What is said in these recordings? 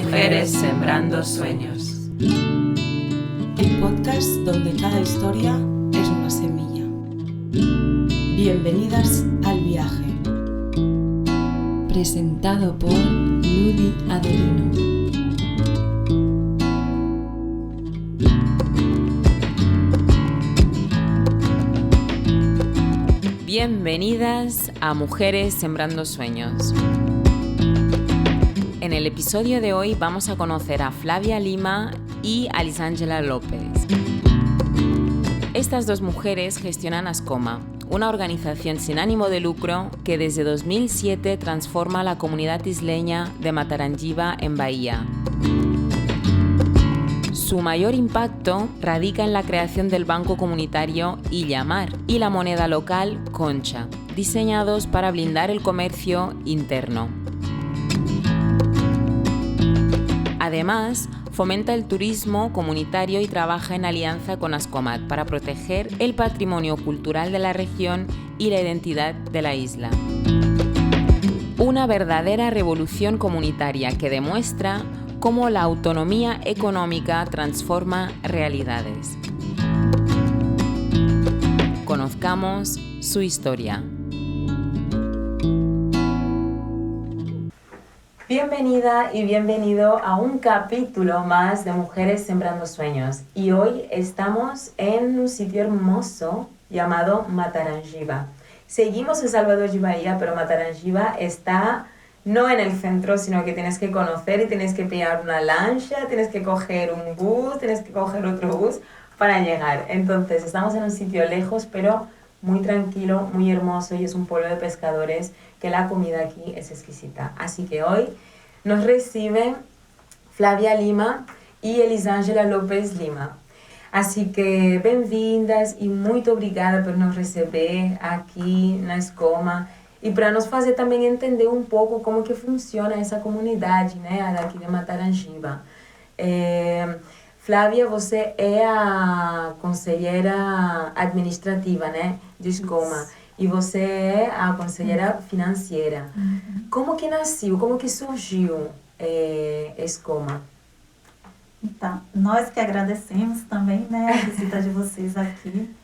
Mujeres sembrando sueños. El podcast donde cada historia es una semilla. Bienvenidas al viaje. Presentado por Ludi Adelino. Bienvenidas a Mujeres Sembrando Sueños. En el episodio de hoy vamos a conocer a Flavia Lima y a Elisangela López. Estas dos mujeres gestionan Ascoma, una organización sin ánimo de lucro que desde 2007 transforma la comunidad isleña de Matarangiba en Bahía. Su mayor impacto radica en la creación del banco comunitario Illa Mar y la moneda local Concha, diseñados para blindar el comercio interno. Además, fomenta el turismo comunitario y trabaja en alianza con Ascomat para proteger el patrimonio cultural de la región y la identidad de la isla. Una verdadera revolución comunitaria que demuestra cómo la autonomía económica transforma realidades. Conozcamos su historia. Bienvenida y bienvenido a un capítulo más de Mujeres Sembrando Sueños. Y hoy estamos en un sitio hermoso llamado Matarangiba. Seguimos en Salvador de Bahía, pero Matarangiba está no en el centro, sino que tienes que conocer y tienes que pillar una lancha, tienes que coger un bus, tienes que coger otro bus para llegar. Entonces, estamos en un sitio lejos, pero muy tranquilo, muy hermoso, y es un pueblo de pescadores que la comida aquí es exquisita. Así que hoy nos reciben Flavia Lima y Elisangela López Lima. Así que bem-vindas e muito obrigada por nos receber aqui na Ascoma e para nos fazer também entender um pouco como que funciona essa comunidade, né, daqui de Matarangiba. Flávia, você é a conselheira administrativa, né, de Ascoma, e você é a conselheira financeira. Como que nasceu, como que surgiu Ascoma? Então, nós que agradecemos também, né, a visita de vocês aqui.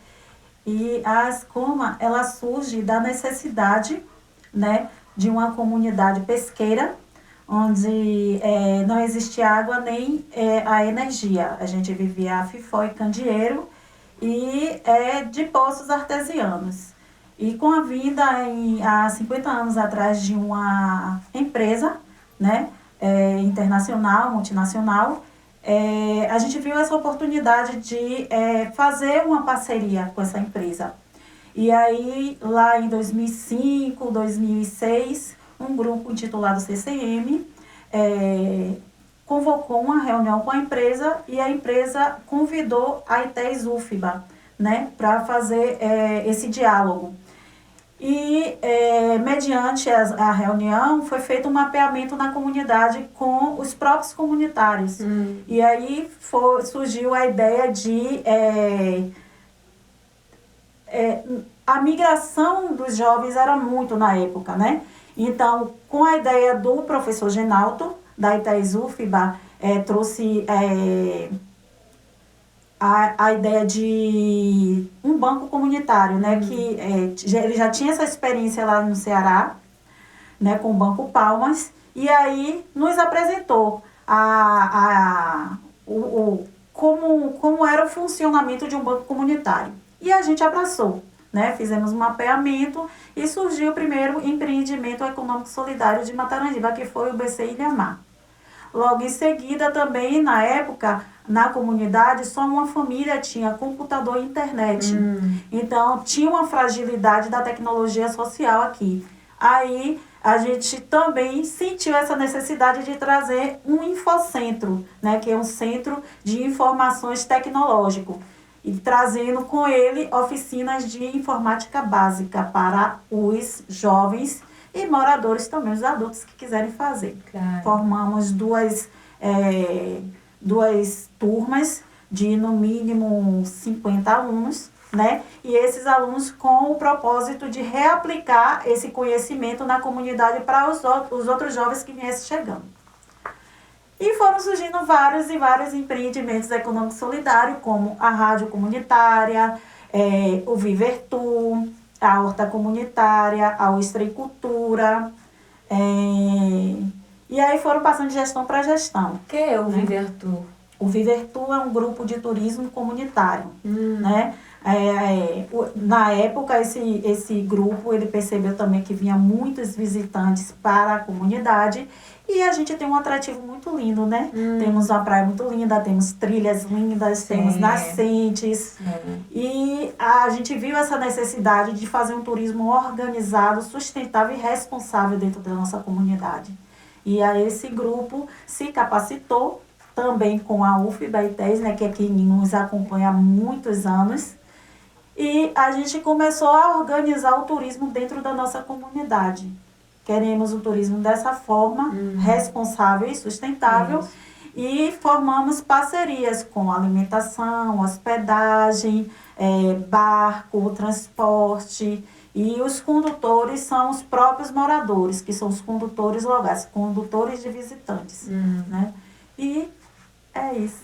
E a Ascoma, ela surge da necessidade, né, de uma comunidade pesqueira, onde não existia água nem a energia. A gente vivia a fifó e candeeiro e de poços artesianos. E com a vinda há 50 anos atrás de uma empresa, né, internacional, multinacional, a gente viu essa oportunidade de fazer uma parceria com essa empresa. E aí, lá em 2005, 2006, um grupo intitulado CCM convocou uma reunião com a empresa e a empresa convidou a ITES UFBA, né, para fazer esse diálogo. E, mediante a reunião, foi feito um mapeamento na comunidade com os próprios comunitários. E aí surgiu a ideia de a migração dos jovens era muito na época, né? Então, com a ideia do professor Genalto, da ITES UFBA, trouxe a ideia de um banco comunitário, né, que ele já tinha essa experiência lá no Ceará, né, com o Banco Palmas, e aí nos apresentou como era o funcionamento de um banco comunitário. E a gente abraçou, né, fizemos um mapeamento e surgiu o primeiro empreendimento econômico solidário de Matarangiba, que foi o BC Illa Mar. Logo em seguida, também, na época, na comunidade, só uma família tinha computador e internet. Então, tinha uma fragilidade da tecnologia social aqui. Aí, a gente também sentiu essa necessidade de trazer um infocentro, né, que é um centro de informações tecnológico, e trazendo com ele oficinas de informática básica para os jovens e moradores também, os adultos que quiserem fazer. Claro. Formamos duas turmas de no mínimo 50 alunos, né? E esses alunos com o propósito de reaplicar esse conhecimento na comunidade para os outros jovens que viessem chegando. E foram surgindo vários e vários empreendimentos econômicos solidários, como a rádio comunitária, o Vivertu, a horta comunitária, a ostreicultura, e aí foram passando de gestão para gestão. O que é o Vivertu? O Vivertu é um grupo de turismo comunitário, né? Na época, esse grupo, ele percebeu também que vinha muitos visitantes para a comunidade e a gente tem um atrativo muito lindo, né? Temos uma praia muito linda, temos trilhas lindas, temos nascentes. E a gente viu essa necessidade de fazer um turismo organizado, sustentável e responsável dentro da nossa comunidade. E aí esse grupo se capacitou também com a UFBA-ITES, né, que aqui nos acompanha há muitos anos. E a gente começou a organizar o turismo dentro da nossa comunidade. Queremos o turismo dessa forma, responsável e sustentável. Isso. E formamos parcerias com alimentação, hospedagem, barco, transporte. E os condutores são os próprios moradores, que são os condutores locais, condutores de visitantes. Né? E é isso.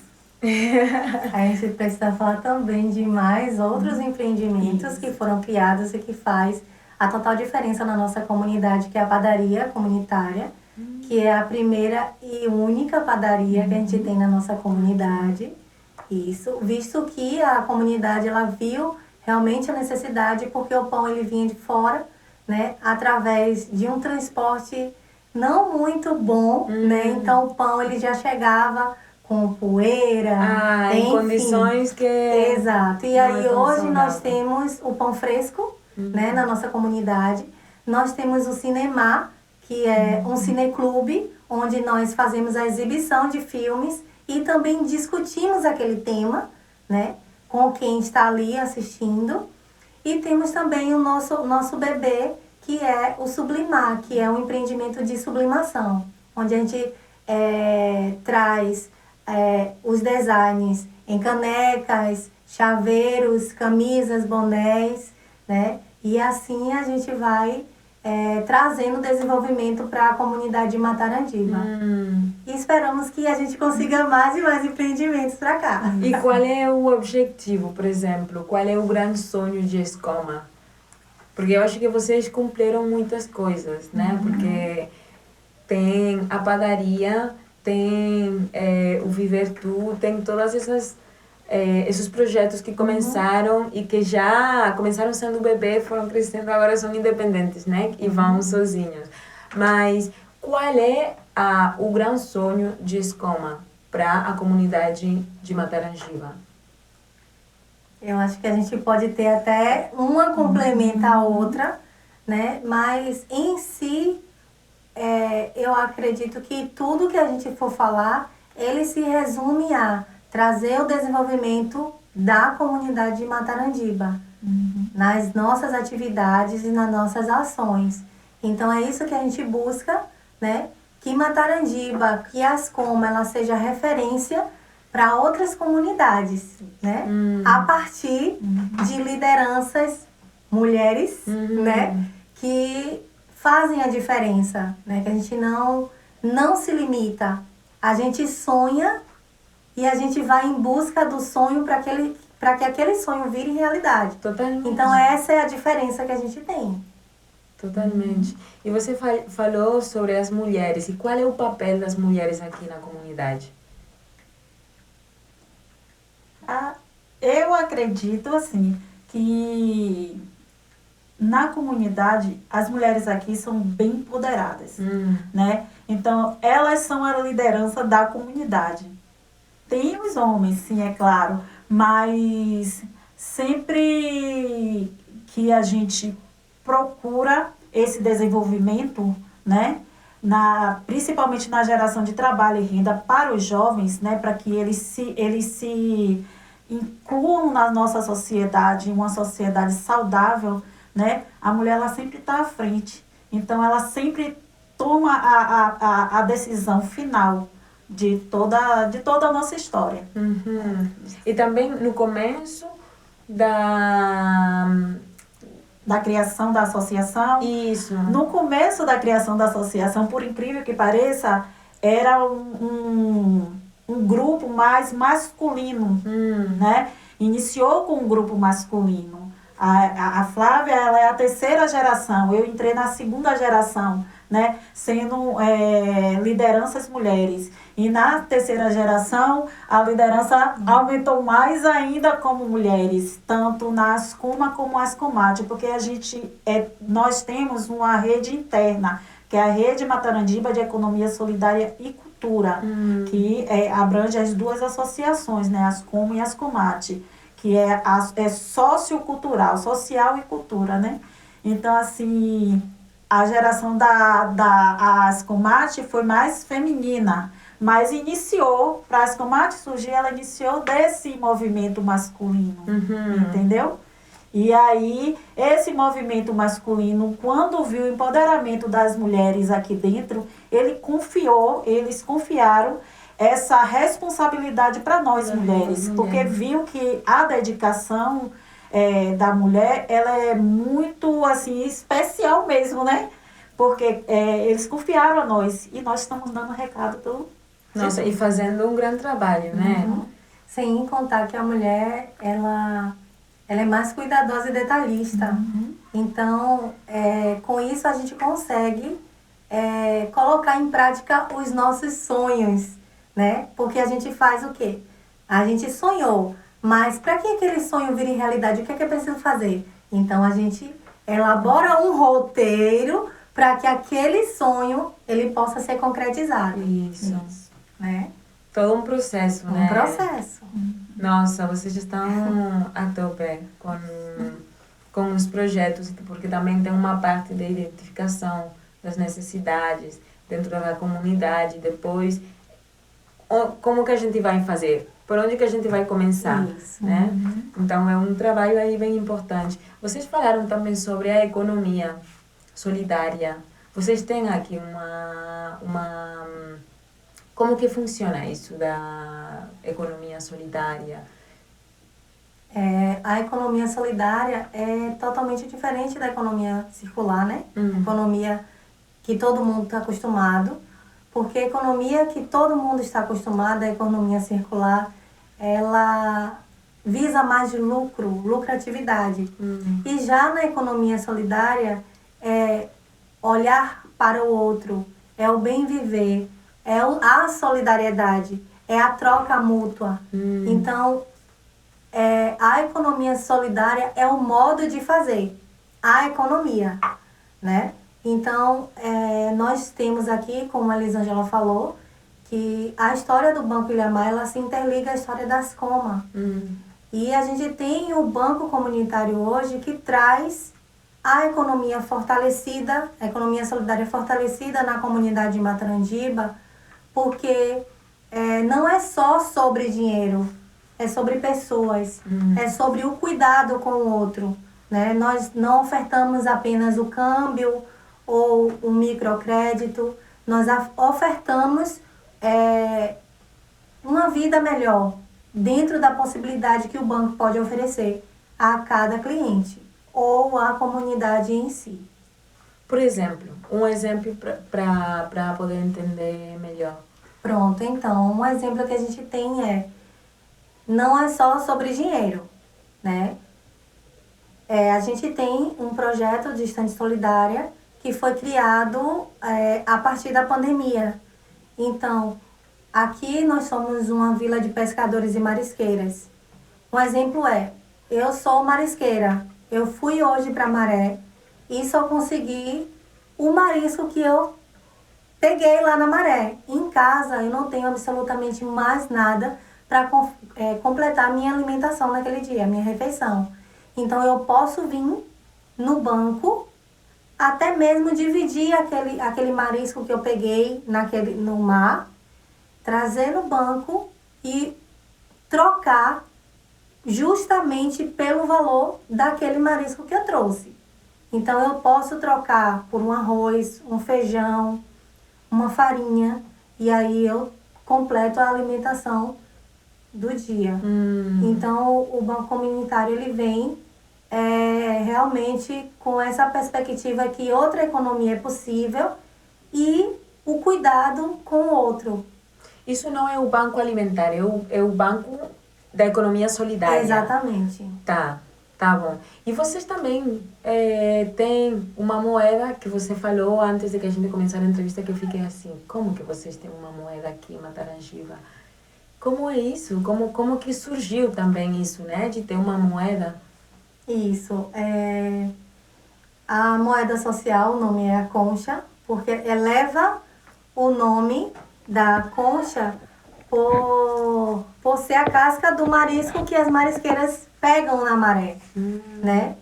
A gente precisa falar também de mais outros empreendimentos que foram criados e que faz a total diferença na nossa comunidade, que é a padaria comunitária, que é a primeira e única padaria que a gente tem na nossa comunidade. Isso, visto que a comunidade ela viu realmente a necessidade, porque o pão ele vinha de fora, né, através de um transporte não muito bom, né? Então o pão ele já chegava com poeira, em condições que... Exato. E aí hoje nós temos o pão fresco, né, na nossa comunidade. Nós temos o Cinemar, que é um cineclube, onde nós fazemos a exibição de filmes e também discutimos aquele tema, né, com quem está ali assistindo. E temos também o nosso bebê, que é o Sublimar, que é um empreendimento de sublimação, onde a gente traz os designs em canecas, chaveiros, camisas, bonés, né? E assim a gente vai trazendo desenvolvimento para a comunidade de Matarandiba. E esperamos que a gente consiga mais e mais empreendimentos para cá. E qual é o objetivo, por exemplo? Qual é o grande sonho de Escoma? Porque eu acho que vocês cumpriram muitas coisas, né? Porque tem a padaria, tem o Vivertu, tem todas esses projetos que começaram e que já começaram sendo bebê, foram crescendo, agora são independentes, né? E vão sozinhos. Mas qual é o grande sonho de Escoma para a comunidade de Matarangiba? Eu acho que a gente pode ter até uma complementa a outra, né? Mas em si, eu acredito que tudo que a gente for falar, ele se resume a trazer o desenvolvimento da comunidade de Matarandiba, nas nossas atividades e nas nossas ações. Então é isso que a gente busca, né? Que Matarandiba, que a Escoma, ela seja referência para outras comunidades, né? A partir de lideranças mulheres, né? Que fazem a diferença, né? Que a gente não se limita. A gente sonha e a gente vai em busca do sonho para que aquele sonho vire realidade. Totalmente. Então essa é a diferença que a gente tem. Totalmente. E você falou sobre as mulheres. E qual é o papel das mulheres aqui na comunidade? Eu acredito, assim, que na comunidade as mulheres aqui são bem empoderadas, né? Então, elas são a liderança da comunidade. Tem os homens, sim, é claro, mas sempre que a gente procura esse desenvolvimento, né? Principalmente na geração de trabalho e renda para os jovens, né? Para que eles se incluam na nossa sociedade, uma sociedade saudável, né? A mulher ela sempre está à frente. Então, ela sempre toma a decisão final de toda a nossa história. E também, no começo, da criação da associação. Isso. No começo da criação da associação, por incrível que pareça, era um grupo mais masculino, né? Iniciou com um grupo masculino. A Flávia, ela é a terceira geração, eu entrei na segunda geração, né? Sendo lideranças mulheres. E na terceira geração, a liderança aumentou mais ainda como mulheres, tanto na Ascoma como a Ascomate, porque nós temos uma rede interna, que é a Rede Matarandiba de Economia Solidária e Cultura, que abrange as duas associações, né? Ascoma e Ascomate, que é sociocultural, social e cultura, né? Então, assim, a geração da Ascomate foi mais feminina, mas iniciou, para a Ascomate surgir, ela iniciou desse movimento masculino, entendeu? E aí, esse movimento masculino, quando viu o empoderamento das mulheres aqui dentro, eles confiaram essa responsabilidade para nós mulheres, porque viu que a dedicação da mulher, ela é muito, assim, especial mesmo, né? Porque eles confiaram a nós e nós estamos dando recado do... Nossa, e fazendo um grande trabalho, né? Sem contar que a mulher, ela é mais cuidadosa e detalhista. Então, com isso a gente consegue colocar em prática os nossos sonhos, né? Porque a gente faz o quê? A gente sonhou, mas para que aquele sonho vire realidade, o que é preciso fazer? Então, a gente elabora um roteiro para que aquele sonho ele possa ser concretizado. Isso. Né? Todo um processo, né? Um processo. Nossa, vocês estão a tope com os projetos, porque também tem uma parte de identificação das necessidades dentro da comunidade. Depois, como que a gente vai fazer? Por onde que a gente vai começar? Isso. Né? Então, é um trabalho aí bem importante. Vocês falaram também sobre a economia solidária. Vocês têm aqui como que funciona isso da economia solidária? A economia solidária é totalmente diferente da economia circular, né? Economia que todo mundo está acostumado, porque a economia que todo mundo está acostumado, a economia circular, ela visa mais de lucratividade. E já na economia solidária, é olhar para o outro, é o bem viver, a solidariedade, é a troca mútua. Então, a economia solidária é o modo de fazer a economia, né? Então, nós temos aqui, como a Elisângela falou, que a história do Banco Ilhamar, ela se interliga à história da Ascoma. E a gente tem o Banco Comunitário hoje que traz a economia fortalecida, a economia solidária fortalecida na comunidade de Matarandiba, porque não é só sobre dinheiro, é sobre pessoas, é sobre o cuidado com o outro, né? Nós não ofertamos apenas o câmbio ou o microcrédito, nós ofertamos uma vida melhor, dentro da possibilidade que o banco pode oferecer a cada cliente ou à comunidade em si. Por exemplo, um exemplo para poder entender melhor. Pronto, então, um exemplo que a gente tem não é só sobre dinheiro, né? A gente tem um projeto de estante solidária que foi criado a partir da pandemia. Então, aqui nós somos uma vila de pescadores e marisqueiras. Um exemplo eu sou marisqueira, eu fui hoje para Maré e só consegui o marisco que eu peguei lá na Maré. Em casa eu não tenho absolutamente mais nada para completar a minha alimentação naquele dia, a minha refeição. Então eu posso vir no banco, até mesmo dividir aquele marisco que eu peguei no mar, trazer no banco e trocar justamente pelo valor daquele marisco que eu trouxe. Então eu posso trocar por um arroz, um feijão, uma farinha, e aí eu completo a alimentação do dia. Então, o banco comunitário ele vem realmente com essa perspectiva que outra economia é possível e o cuidado com o outro. Isso não é o banco alimentar, é o banco da economia solidária. Exatamente. Tá bom. E vocês também têm uma moeda que você falou antes de que a gente começar a entrevista, que eu fiquei assim, como que vocês têm uma moeda aqui em Matarangiba? Como é isso? Como que surgiu também isso, né? De ter uma moeda? Isso. A moeda social, o nome é a concha, porque eleva o nome da concha por ser a casca do marisco que as marisqueiras pegam na maré, né?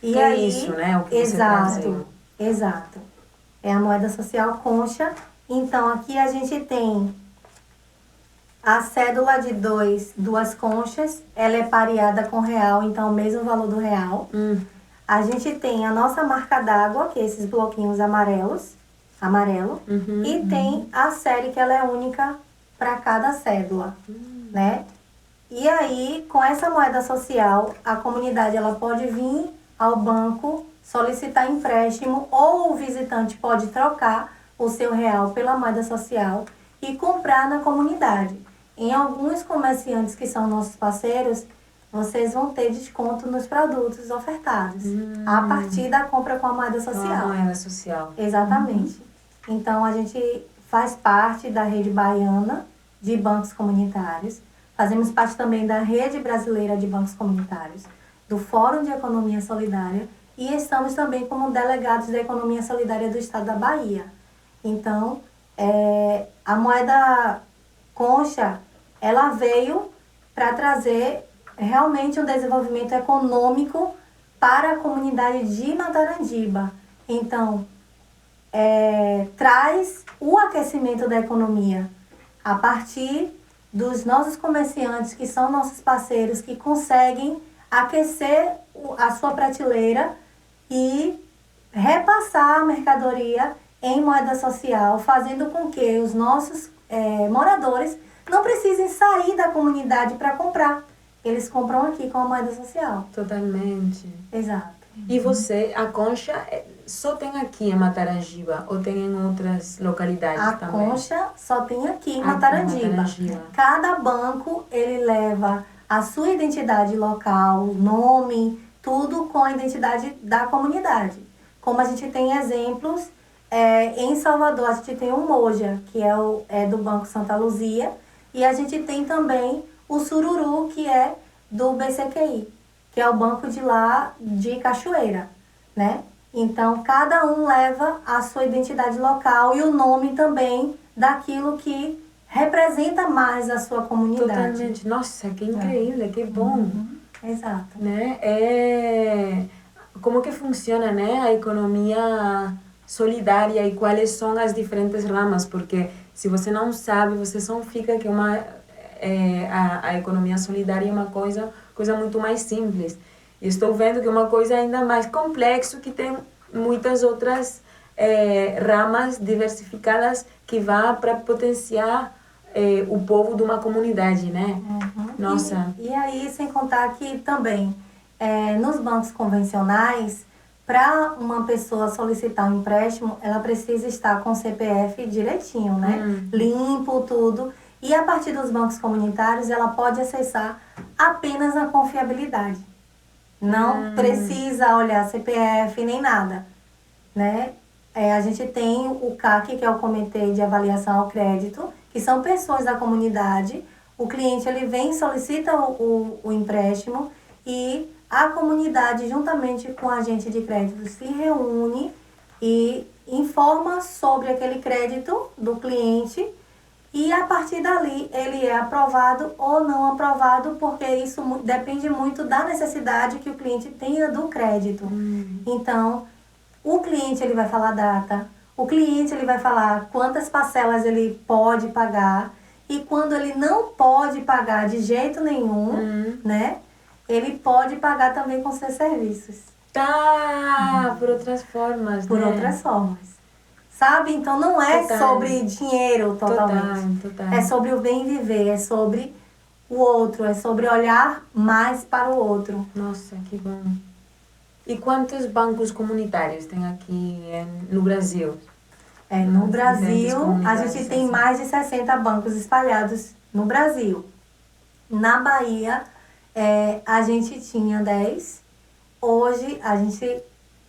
E que aí, é isso, né? O que exato. É a moeda social concha. Então, aqui a gente tem a cédula de duas conchas, ela é pareada com real, então o mesmo valor do real. A gente tem a nossa marca d'água, que é esses bloquinhos amarelo, e tem a série, que ela é única para cada cédula, né? E aí, com essa moeda social, a comunidade ela pode vir ao banco solicitar empréstimo, ou o visitante pode trocar o seu real pela moeda social e comprar na comunidade. Em alguns comerciantes que são nossos parceiros, vocês vão ter desconto nos produtos ofertados, a partir da compra com a moeda social. Com a moeda social. Exatamente. Então, a gente faz parte da rede baiana de bancos comunitários, fazemos parte também da rede brasileira de bancos comunitários, do Fórum de Economia Solidária, e estamos também como delegados da Economia Solidária do Estado da Bahia. Então, a moeda concha, ela veio para trazer realmente um desenvolvimento econômico para a comunidade de Matarangiba. Então, traz o aquecimento da economia a partir dos nossos comerciantes, que são nossos parceiros, que conseguem aquecer a sua prateleira e repassar a mercadoria em moeda social, fazendo com que os nossos moradores não precisem sair da comunidade para comprar. Eles compram aqui com a moeda social. Totalmente. Exato. E você, a concha só tem aqui em Matarangiba ou tem em outras localidades também? A concha só tem aqui em Matarangiba. Cada banco, ele leva a sua identidade local, nome, tudo com a identidade da comunidade. Como a gente tem exemplos, em Salvador a gente tem o Moja, que é do Banco Santa Luzia, e a gente tem também o Sururu, que é do BCQI, que é o banco de lá de Cachoeira, né? Então, cada um leva a sua identidade local e o nome também daquilo que representa mais a sua comunidade. Totalmente. Nossa, que incrível, que bom. Exato. Né? Como que funciona, né, a economia solidária e quais são as diferentes ramas? Porque se você não sabe, você só fica que a economia solidária é uma coisa muito mais simples. Estou vendo que é uma coisa ainda mais complexa, que tem muitas outras ramas diversificadas que vão para potenciar o povo de uma comunidade, né? Nossa. E aí, sem contar que também, nos bancos convencionais, para uma pessoa solicitar um empréstimo, ela precisa estar com o CPF direitinho, né? Limpo, tudo. E a partir dos bancos comunitários, ela pode acessar apenas a confiabilidade. Não precisa olhar CPF nem nada, né? A gente tem o CAC, que é o Comitê de Avaliação ao Crédito, que são pessoas da comunidade. O cliente, ele vem, solicita o empréstimo e a comunidade, juntamente com o agente de crédito, se reúne e informa sobre aquele crédito do cliente. E a partir dali, ele é aprovado ou não aprovado, porque isso depende muito da necessidade que o cliente tenha do crédito. Então, o cliente, ele vai falar a data, o cliente, ele vai falar quantas parcelas ele pode pagar, e quando ele não pode pagar de jeito nenhum, né, ele pode pagar também com seus serviços. Por outras formas, Por outras formas. Sabe? Então, não é sobre dinheiro totalmente. Total. É sobre o bem viver, é sobre o outro, é sobre olhar mais para o outro. Nossa, que bom. E quantos bancos comunitários tem aqui no Brasil? No Diferentes Brasil, a comunidades, gente tem assim. mais de 60 bancos espalhados no Brasil. Na Bahia, a gente tinha 10, hoje a gente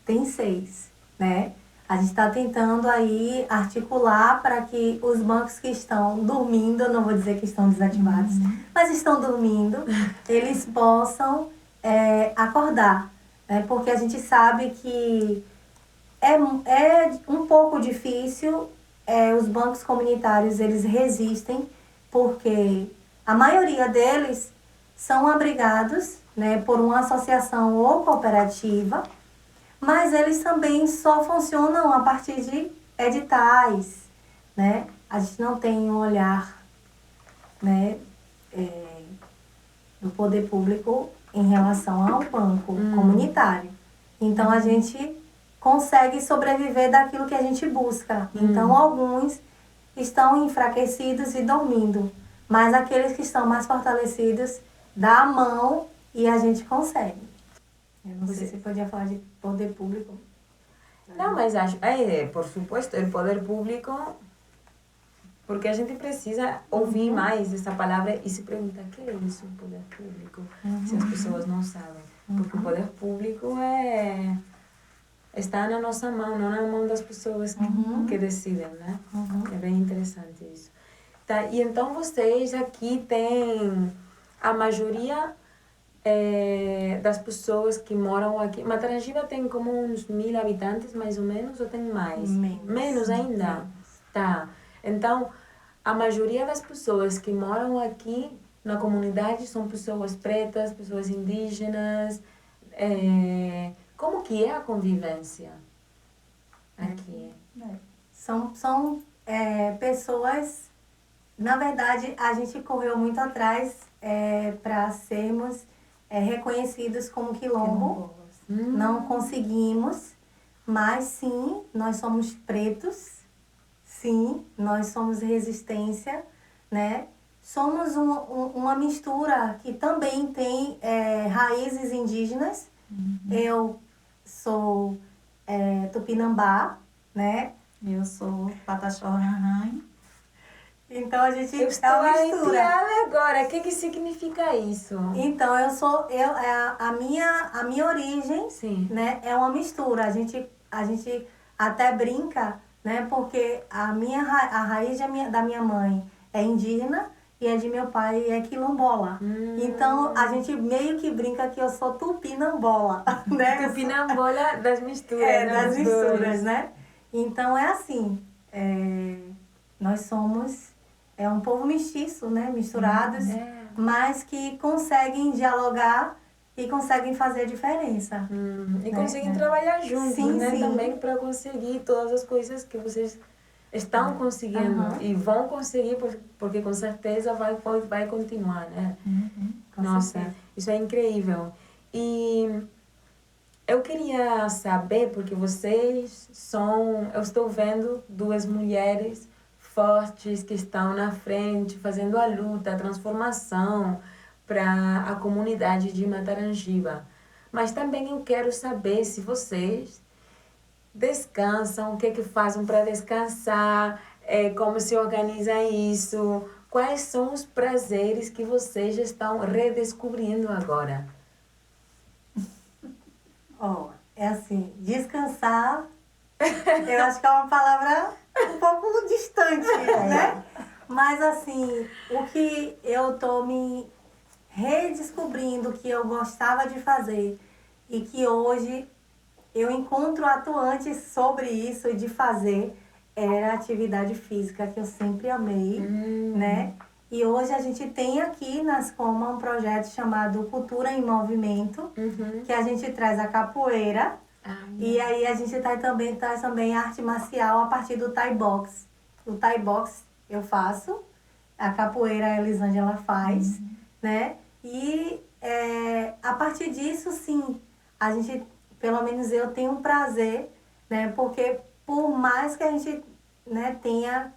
tem 6, né? A gente está tentando aí articular para que os bancos que estão dormindo, eu não vou dizer que estão desativados, mas estão dormindo, eles possam acordar, né? Porque a gente sabe que é um pouco difícil, os bancos comunitários eles resistem, porque a maioria deles são abrigados, né, por uma associação ou cooperativa, mas eles também só funcionam a partir de editais, né? A gente não tem um olhar, né, do poder público em relação ao banco comunitário. Então, a gente consegue sobreviver daquilo que a gente busca. Então, alguns estão enfraquecidos e dormindo, mas aqueles que estão mais fortalecidos, dá a mão e a gente consegue. Eu não sei se podia falar de poder público. Não, mas acho, por supuesto, o poder público, porque a gente precisa ouvir mais essa palavra e se perguntar o que é isso, o poder público, se as pessoas não sabem. Porque o poder público está na nossa mão, não na mão das pessoas que decidem, né? É bem interessante isso. Tá, e então vocês aqui têm a maioria das pessoas que moram aqui. Matarangiba tem como uns 1.000 habitantes, mais ou menos, ou tem mais? Menos ainda? Tá. Então, a maioria das pessoas que moram aqui na comunidade são pessoas pretas, pessoas indígenas. Como que é a convivência aqui? São pessoas... Na verdade, a gente correu muito atrás para sermos reconhecidos como quilombo. Não conseguimos, mas sim, nós somos pretos, sim, nós somos resistência, né? Somos uma mistura que também tem raízes indígenas. Eu sou Tupinambá, né? Eu sou Pataxó Ranhã. Então a gente Eu estou é uma mistura. agora. O que significa isso? Então a minha origem, Sim. né, é uma mistura. A gente até brinca, né, porque a raiz da minha mãe é indígena e a de meu pai é quilombola. Então a gente meio que brinca que eu sou tupinambola, né? Tupinambola das misturas. Das dos misturas, dois. né? Então é assim, nós somos um povo mestiço, né? Misturados, mas que conseguem dialogar e conseguem fazer a diferença. E conseguem trabalhar juntos, Sim, né? sim. Também para conseguir todas as coisas que vocês estão conseguindo e vão conseguir, porque com certeza vai continuar, né? Nossa, certeza. isso é incrível. E eu queria saber, porque vocês eu estou vendo duas mulheres fortes que estão na frente, fazendo a luta, a transformação para a comunidade de Matarangiba. Mas também eu quero saber se vocês descansam, o que fazem para descansar, como se organiza isso, quais são os prazeres que vocês estão redescobrindo agora. É assim, descansar, eu acho que é uma palavra um pouco distante, né? Mas assim, o que eu tô me redescobrindo que eu gostava de fazer e que hoje eu encontro atuantes sobre isso de fazer era atividade física, que eu sempre amei, né? E hoje a gente tem aqui na Ascoma um projeto chamado Cultura em Movimento, que a gente traz a capoeira, e aí a gente traz também a arte marcial a partir do Thai Box. O Thai Box eu faço, a capoeira a Elisângela faz, né? E a partir disso, sim, a gente, pelo menos eu tenho um prazer, né? Porque por mais que a gente, né, tenha,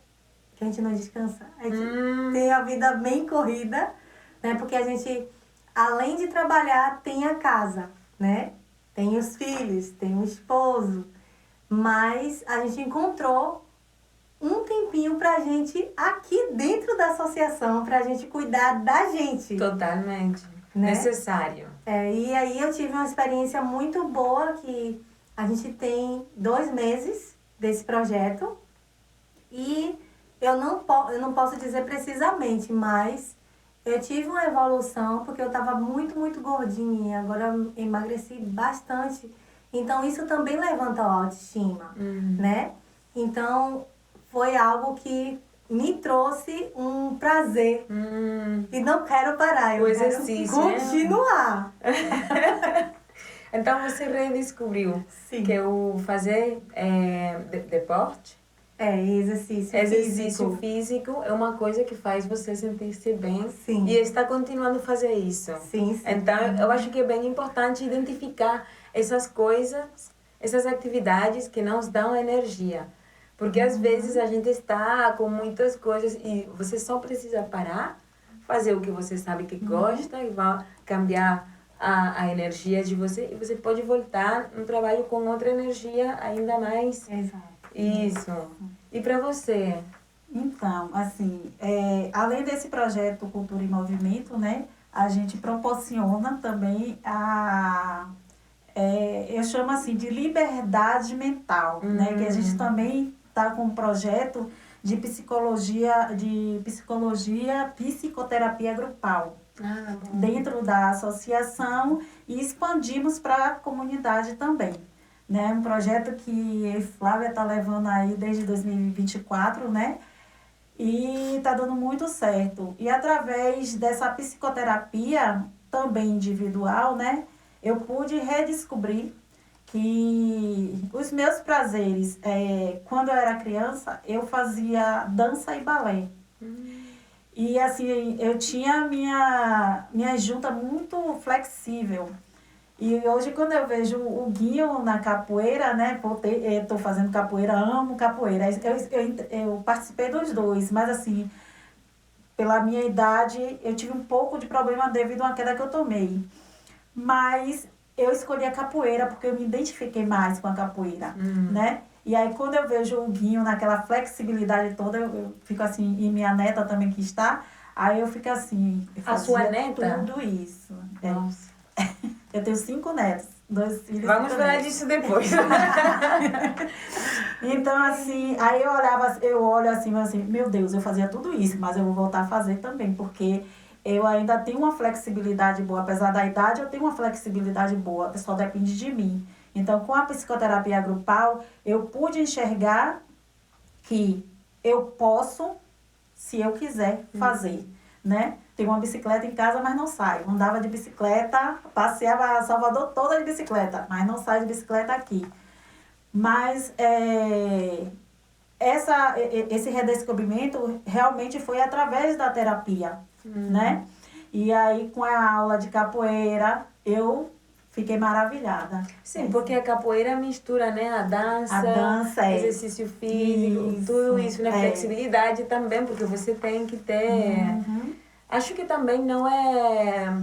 que a gente não descansa, a gente tem a vida bem corrida, né? Porque a gente, além de trabalhar, tem a casa, né? Tem os filhos, tem o esposo. Mas a gente encontrou um tempinho pra gente aqui dentro da associação, pra gente cuidar da gente. Totalmente. Né? Necessário. E aí eu tive uma experiência muito boa que a gente tem 2 meses desse projeto e eu não posso dizer precisamente, mas eu tive uma evolução porque eu estava muito, muito gordinha e agora eu emagreci bastante. Então isso também levanta a autoestima, né? Então foi algo que me trouxe um prazer e não quero parar, eu O quero exercício, continuar. Então você redescobriu Sim. que o fazer deporte, Exercício físico é uma coisa que faz você sentir-se bem. Sim. E está continuando a fazer isso. Sim. Então eu acho que é bem importante identificar essas coisas, essas atividades que nos dão energia. Porque às vezes a gente está com muitas coisas e você só precisa parar, fazer o que você sabe que gosta e vai cambiar a energia de você e você pode voltar no trabalho com outra energia ainda mais. Exato. Isso. E para você? Então, assim, além desse projeto Cultura em Movimento, né, a gente proporciona também eu chamo assim de liberdade mental, né, que a gente também está com um projeto de psicoterapia grupal dentro da associação e expandimos para a comunidade também. Né? Um projeto que a Flávia está levando aí desde 2024, né? E está dando muito certo. E através dessa psicoterapia, também individual, né? Eu pude redescobrir que os meus prazeres, quando eu era criança, eu fazia dança e balé. E assim, eu tinha minha junta muito flexível. E hoje, quando eu vejo o Guinho na capoeira, né? Estou fazendo capoeira, amo capoeira. Eu participei dos dois, mas assim, pela minha idade, eu tive um pouco de problema devido a uma queda que eu tomei. Mas eu escolhi a capoeira porque eu me identifiquei mais com a capoeira, né? E aí, quando eu vejo o Guinho naquela flexibilidade toda, eu fico assim, e minha neta também que está, aí eu fico assim... A sua neta? Tudo isso. Nossa. Eu tenho 5 netos, 2 filhos. Vamos falar disso depois. Então, assim, aí eu olho assim, meu Deus, eu fazia tudo isso, mas eu vou voltar a fazer também, porque eu ainda tenho uma flexibilidade boa, apesar da idade, eu tenho uma flexibilidade boa, só depende de mim. Então, com a psicoterapia grupal, eu pude enxergar que eu posso, se eu quiser, fazer, né? Tenho uma bicicleta em casa, mas não saio. Andava de bicicleta, passeava Salvador toda de bicicleta, mas não saio de bicicleta aqui. Mas esse redescobrimento realmente foi através da terapia, né? E aí, com a aula de capoeira, eu fiquei maravilhada. Sim, porque a capoeira mistura, né? A dança, exercício físico, tudo isso, né? Flexibilidade também, porque você tem que ter... Acho que também não é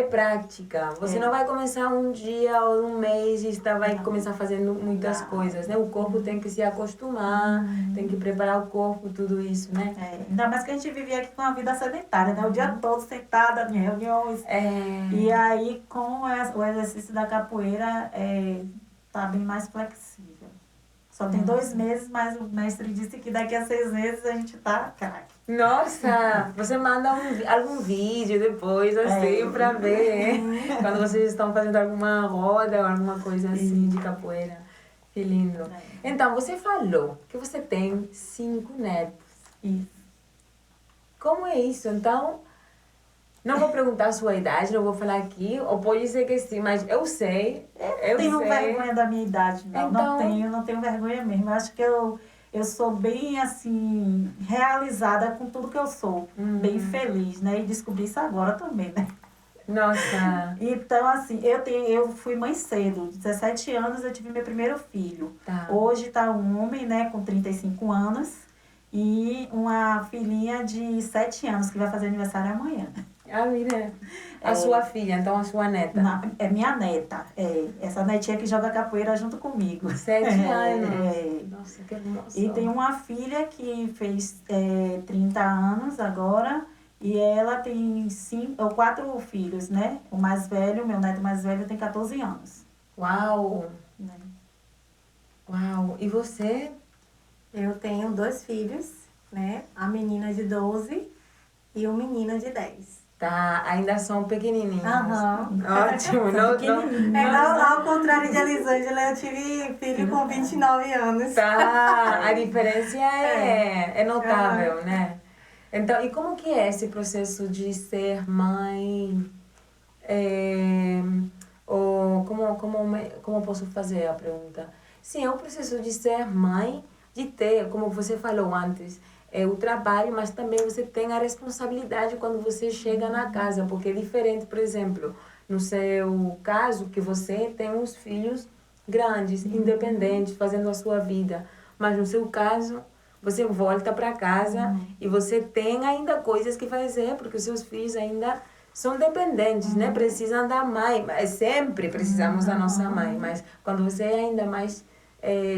prática. Você não vai começar um dia ou um mês e vai começar fazendo muitas coisas, né? O corpo tem que se acostumar, tem que preparar o corpo, tudo isso, né? Ainda mais que a gente vivia aqui com a vida sedentária, né? O dia todo sentada em reuniões. E aí, com o exercício da capoeira, tá bem mais flexível. Só tem 2 meses, mas o mestre disse que daqui a 6 meses a gente tá craque. Nossa, você manda algum vídeo depois, assim, pra ver, quando vocês estão fazendo alguma roda ou alguma coisa assim de capoeira. Que lindo. Então, você falou que você tem 5 netos. Isso. Como é isso? Então, não vou perguntar a sua idade, não vou falar aqui, ou pode ser que sim, mas eu sei. Eu tenho vergonha da minha idade, não. Então, Não tenho vergonha mesmo. Eu acho que eu sou bem, assim, realizada com tudo que eu sou. Bem feliz, né? E descobri isso agora também, né? Nossa. Então, assim, eu fui mãe cedo. 17 anos eu tive meu primeiro filho. Tá. Hoje tá um homem, né, com 35 anos. e uma filhinha de 7 anos que vai fazer aniversário amanhã. Ah, mira. A sua filha, então a sua neta. É minha neta, essa netinha que joga capoeira junto comigo. 7 anos. É. Nossa, que hermoso. E tem uma filha que fez 30 anos agora, e ela tem 4 filhos, né? O mais velho, meu neto mais velho, tem 14 anos. Uau! Né? Uau! E você? Eu tenho 2 filhos, né? A menina de 12 e o menino de 10. Tá, ainda são pequenininhos. Aham. Ótimo. Ao contrário de Elisângela, eu tive filho com 29 anos. Tá, a diferença é notável, né? Então, e como que é esse processo de ser mãe? Ou como posso fazer a pergunta? Sim, é o processo de ser mãe, de ter, como você falou antes, o trabalho, mas também você tem a responsabilidade quando você chega na casa, porque é diferente, por exemplo, no seu caso, que você tem uns filhos grandes, independentes, fazendo a sua vida, mas no seu caso, você volta para casa e você tem ainda coisas que fazer, porque os seus filhos ainda são dependentes, né? Precisam da mãe, mas sempre precisamos da nossa mãe, mas quando você é ainda mais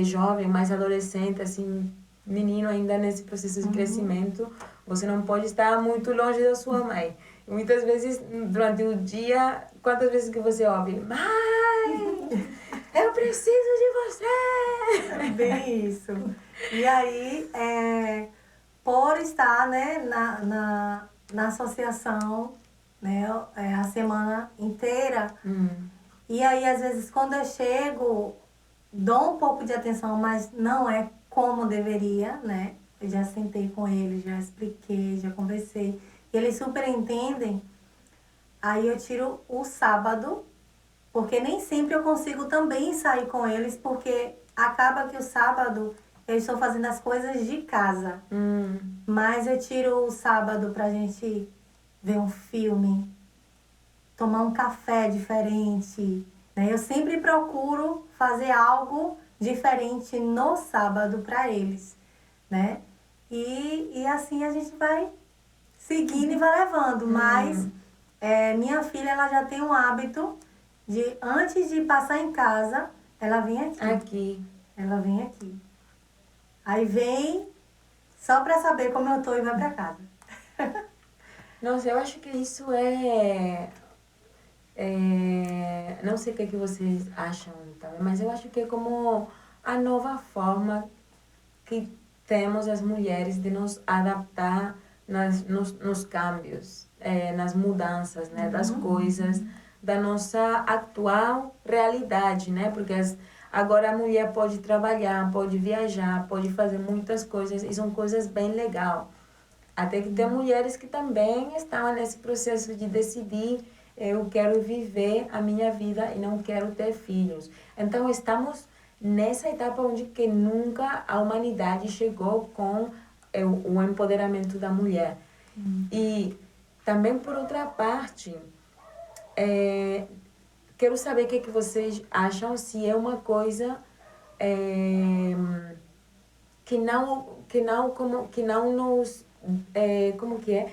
jovem, mais adolescente, assim, menino ainda nesse processo de crescimento, você não pode estar muito longe da sua mãe. E muitas vezes, durante o dia, quantas vezes que você ouve? Mãe, eu preciso de você! Bem isso. E aí, por estar, né, na associação, né, a semana inteira, e aí, às vezes, quando eu chego, dou um pouco de atenção, mas não é como deveria, né? Eu já sentei com eles, já expliquei, já conversei. E eles super entendem. Aí eu tiro o sábado, porque nem sempre eu consigo também sair com eles, porque acaba que o sábado eu estou fazendo as coisas de casa. Mas eu tiro o sábado pra gente ver um filme, tomar um café diferente, né? Eu sempre procuro fazer algo diferente no sábado para eles, né? E assim a gente vai seguindo e vai levando. Mas minha filha, ela já tem um hábito de, antes de passar em casa, ela vem aqui. Ela vem aqui. Aí vem só para saber como eu tô e vai para casa. Nossa, eu acho que isso não sei o que vocês acham também, mas eu acho que é como a nova forma que temos as mulheres de nos adaptar nos cambios, nas mudanças, né, das coisas, da nossa atual realidade, né, porque agora a mulher pode trabalhar, pode viajar, pode fazer muitas coisas, e são coisas bem legais. Até que tem mulheres que também estão nesse processo de decidir, eu quero viver a minha vida e não quero ter filhos. Então, estamos nessa etapa onde que nunca a humanidade chegou com o empoderamento da mulher. E também, por outra parte, quero saber o que vocês acham, se é uma coisa que não nos... como que é?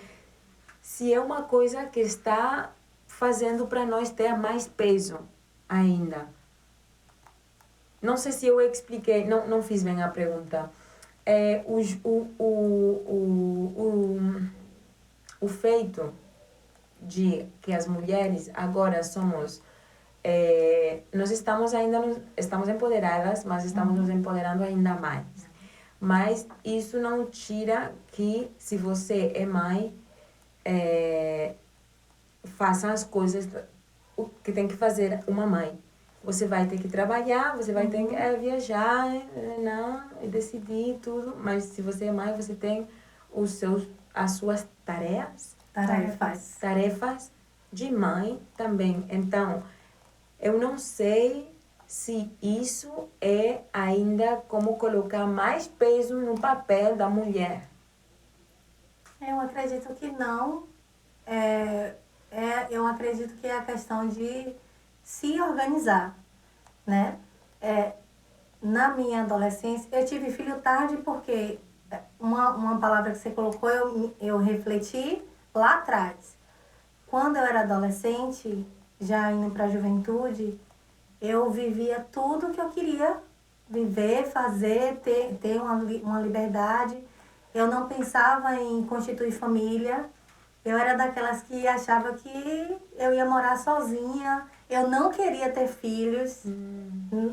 Se é uma coisa que está fazendo para nós ter mais peso ainda. Não sei se eu expliquei, não fiz bem a pergunta. O feito de que as mulheres agora somos... nós estamos empoderadas, mas estamos nos empoderando ainda mais. Mas isso não tira que, se você é mãe, faça as coisas que tem que fazer uma mãe. Você vai ter que trabalhar, você vai ter que viajar, e decidir tudo. Mas se você é mãe, você tem as suas tarefas de mãe também. Então, eu não sei se isso é ainda como colocar mais peso no papel da mulher. Eu acredito que não. Eu acredito que é a questão de se organizar, né? Na minha adolescência, eu tive filho tarde porque uma palavra que você colocou, eu refleti lá atrás. Quando eu era adolescente, já indo para a juventude, eu vivia tudo que eu queria viver, fazer, ter uma liberdade. Eu não pensava em constituir família. Eu era daquelas que achava que eu ia morar sozinha. Eu não queria ter filhos,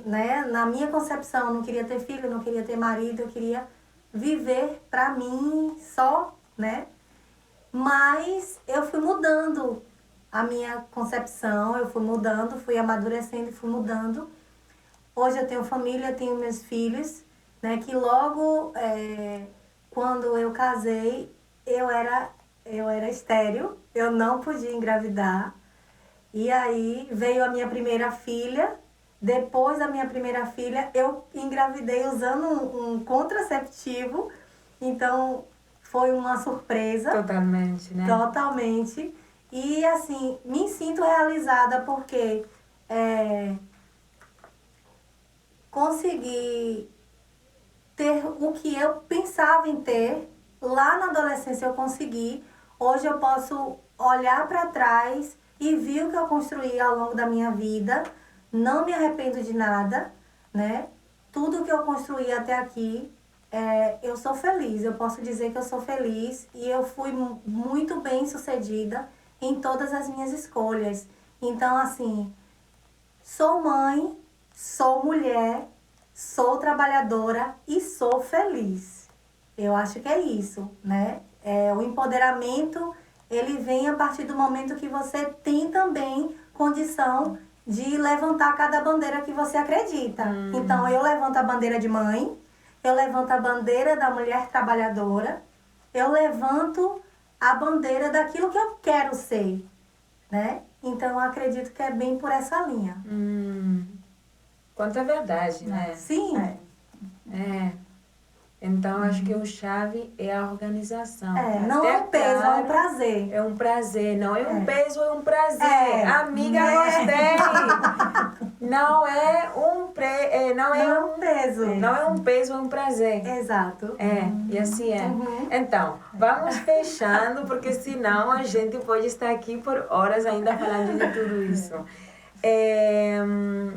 né? Na minha concepção, eu não queria ter filho, não queria ter marido, eu queria viver para mim só, né? Mas eu fui mudando a minha concepção, eu fui mudando, fui amadurecendo e fui mudando. Hoje eu tenho família, tenho meus filhos, né? Que logo, quando eu casei, eu era estéril, eu não podia engravidar. E aí veio a minha primeira filha. Depois da minha primeira filha, eu engravidei usando um contraceptivo. Então, foi uma surpresa. Totalmente, né? Totalmente. E, assim, me sinto realizada porque consegui ter o que eu pensava em ter. Lá na adolescência eu consegui. Hoje eu posso olhar para trás e ver o que eu construí ao longo da minha vida. Não me arrependo de nada, né? Tudo que eu construí até aqui, eu sou feliz. Eu posso dizer que eu sou feliz e eu fui muito bem sucedida em todas as minhas escolhas. Então, assim, sou mãe, sou mulher, sou trabalhadora e sou feliz. Eu acho que é isso, né? O empoderamento, ele vem a partir do momento que você tem também condição de levantar cada bandeira que você acredita. Então, eu levanto a bandeira de mãe, eu levanto a bandeira da mulher trabalhadora, eu levanto a bandeira daquilo que eu quero ser, né? Então, eu acredito que é bem por essa linha. Quanta verdade, né? Sim. Então, acho que o chave é a organização. Não é um peso, é um prazer. É um prazer, não é um peso, é um prazer. Amiga, gostei! Não é um peso. Não é um peso, é um prazer. Exato. E assim é. Então, vamos fechando, porque senão a gente pode estar aqui por horas ainda falando de tudo isso.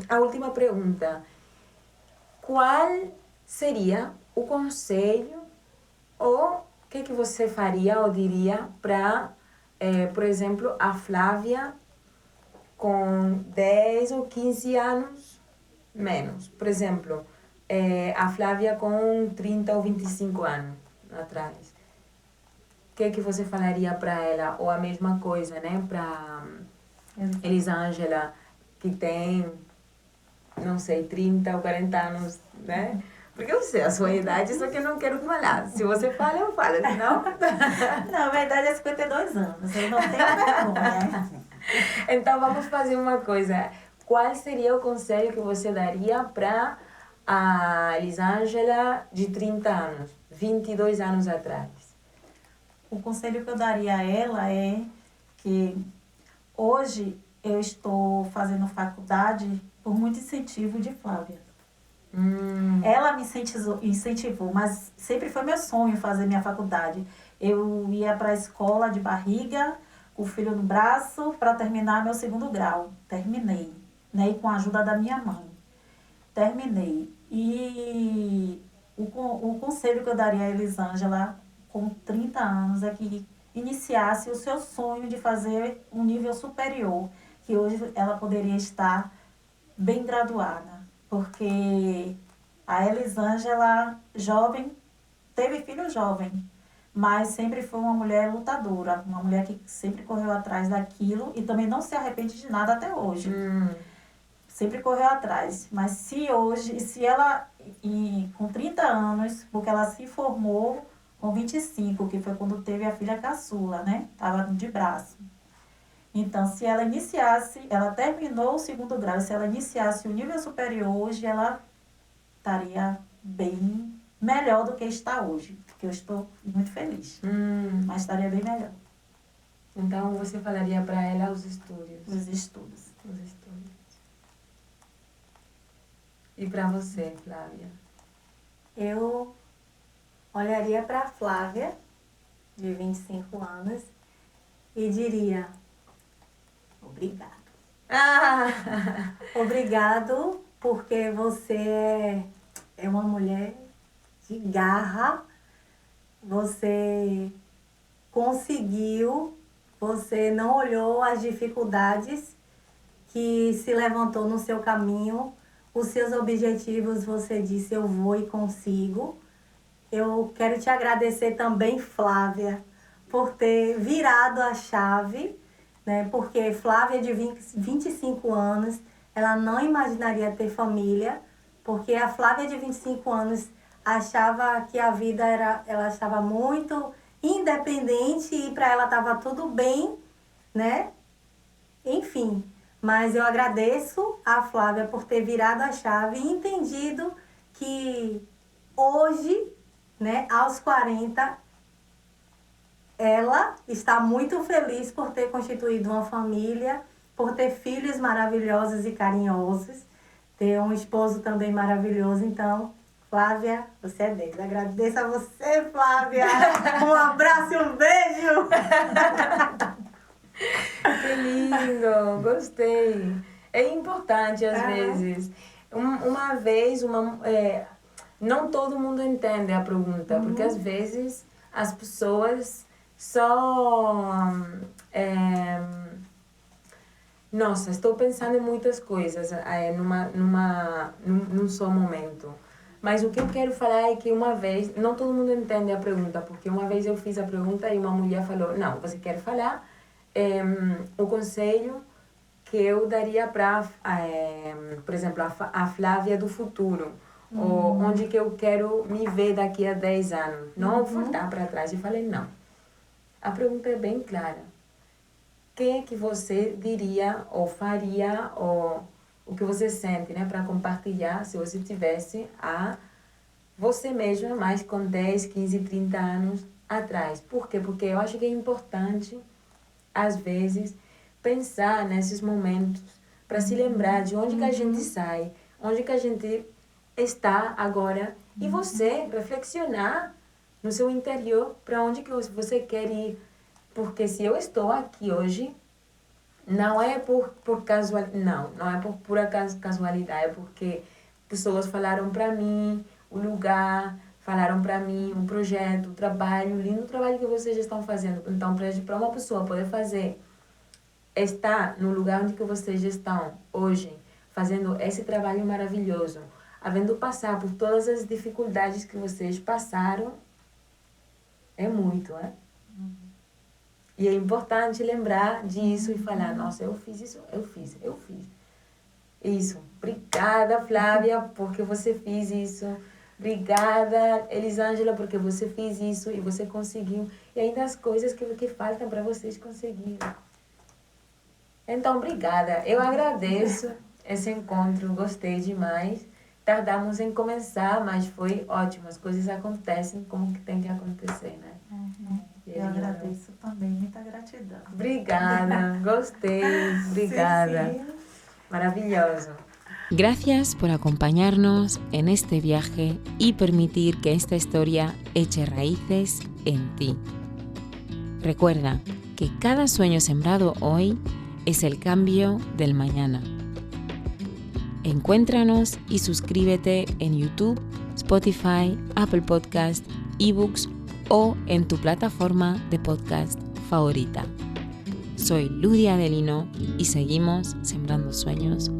A última pergunta. Qual seria o conselho ou o que você faria ou diria para, por exemplo, a Flávia com 10 ou 15 anos menos? Por exemplo, a Flávia com 30 ou 25 anos atrás. O que você falaria para ela? Ou a mesma coisa, né? Para Elisângela, que tem, não sei, 30 ou 40 anos, né? Porque eu sei a sua idade, só que eu não quero falar. Se você fala, eu falo, senão... Não, a verdade é 52 anos, eu não tenho vergonha. Então, vamos fazer uma coisa. Qual seria o conselho que você daria para a Elisângela de 30 anos, 22 anos atrás? O conselho que eu daria a ela é que hoje eu estou fazendo faculdade por muito incentivo de Flávia. Ela me incentivou, mas sempre foi meu sonho fazer minha faculdade. Eu ia para a escola de barriga, com o filho no braço, para terminar meu 2º grau. Terminei, né? E com a ajuda da minha mãe. Terminei. E o conselho que eu daria a Elisângela, com 30 anos, é que iniciasse o seu sonho de fazer um nível superior, que hoje ela poderia estar bem graduada. Porque a Elisângela, jovem, teve filho jovem, mas sempre foi uma mulher lutadora, uma mulher que sempre correu atrás daquilo e também não se arrepende de nada até hoje. Sempre correu atrás. Mas se ela, com 30 anos, porque ela se formou com 25, que foi quando teve a filha caçula, né? Estava de braço. Então, se ela iniciasse, ela terminou o 2º grau, se ela iniciasse o nível superior hoje, ela estaria bem melhor do que está hoje, porque eu estou muito feliz, mas estaria bem melhor. Então, você falaria para ela os estudos? Os estudos. Os estudos. E para você, Flávia? olharia para a Flávia, de 25 anos, e diria: obrigado. Obrigado, porque você é uma mulher de garra, você conseguiu, você não olhou as dificuldades que se levantou no seu caminho, os seus objetivos, você disse: eu vou e consigo. Eu quero te agradecer também, Flávia, por ter virado a chave, né? Porque Flávia, de 25 anos, ela não imaginaria ter família, porque a Flávia, de 25 anos, achava que a vida ela estava muito independente e para ela estava tudo bem, né? Enfim, mas eu agradeço a Flávia por ter virado a chave e entendido que hoje, né, aos 40, ela está muito feliz por ter constituído uma família, por ter filhos maravilhosos e carinhosos, ter um esposo também maravilhoso. Então, Flávia, você é 10. Agradeço a você, Flávia. Um abraço e um beijo. Que lindo, gostei. É importante às vezes. Uma vez, não todo mundo entende a pergunta, porque às vezes as pessoas só... nossa, estou pensando em muitas coisas num só momento. Mas o que eu quero falar é que uma vez, não todo mundo entende a pergunta, porque uma vez eu fiz a pergunta e uma mulher falou: não, você quer falar o conselho que eu daria para, por exemplo, a Flávia do futuro, ou onde que eu quero me ver daqui a 10 anos, não voltar para trás. Eu falei: não. A pergunta é bem clara. O que você diria ou faria, ou o que você sente, né, para compartilhar se você tivesse a você mesma, mais com 10, 15, 30 anos atrás? Por quê? Porque eu acho que é importante, às vezes, pensar nesses momentos para se lembrar de onde que a gente sai, onde que a gente está agora, e você reflexionar no seu interior para onde que você quer ir. Porque se eu estou aqui hoje, não é por casualidade, não é por pura casualidade, é porque pessoas falaram para mim o lugar, falaram para mim um projeto, o trabalho, o lindo trabalho que vocês estão fazendo. Então, para uma pessoa poder estar no lugar onde que vocês estão hoje, fazendo esse trabalho maravilhoso, havendo passado por todas as dificuldades que vocês passaram, é muito, né? E é importante lembrar disso e falar: nossa, eu fiz isso, eu fiz. Isso. Obrigada, Flávia, porque você fez isso. Obrigada, Elisângela, porque você fez isso e você conseguiu. E ainda as coisas que faltam para vocês conseguirem. Então, obrigada. Eu agradeço esse encontro, gostei demais. Tardamos em começar, mas foi ótimo. As coisas acontecem como que tem que acontecer, né? Eu agradeço também, muita gratidão. Obrigada, gostei, obrigada. Sí, sí. Maravilloso. Gracias por acompañarnos en este viaje y permitir que esta historia eche raíces en ti. Recuerda que cada sueño sembrado hoy es el cambio del mañana. Encuéntranos y suscríbete en YouTube, Spotify, Apple Podcast, eBooks o en tu plataforma de podcast favorita. Soy Ludia Adelino y seguimos sembrando sueños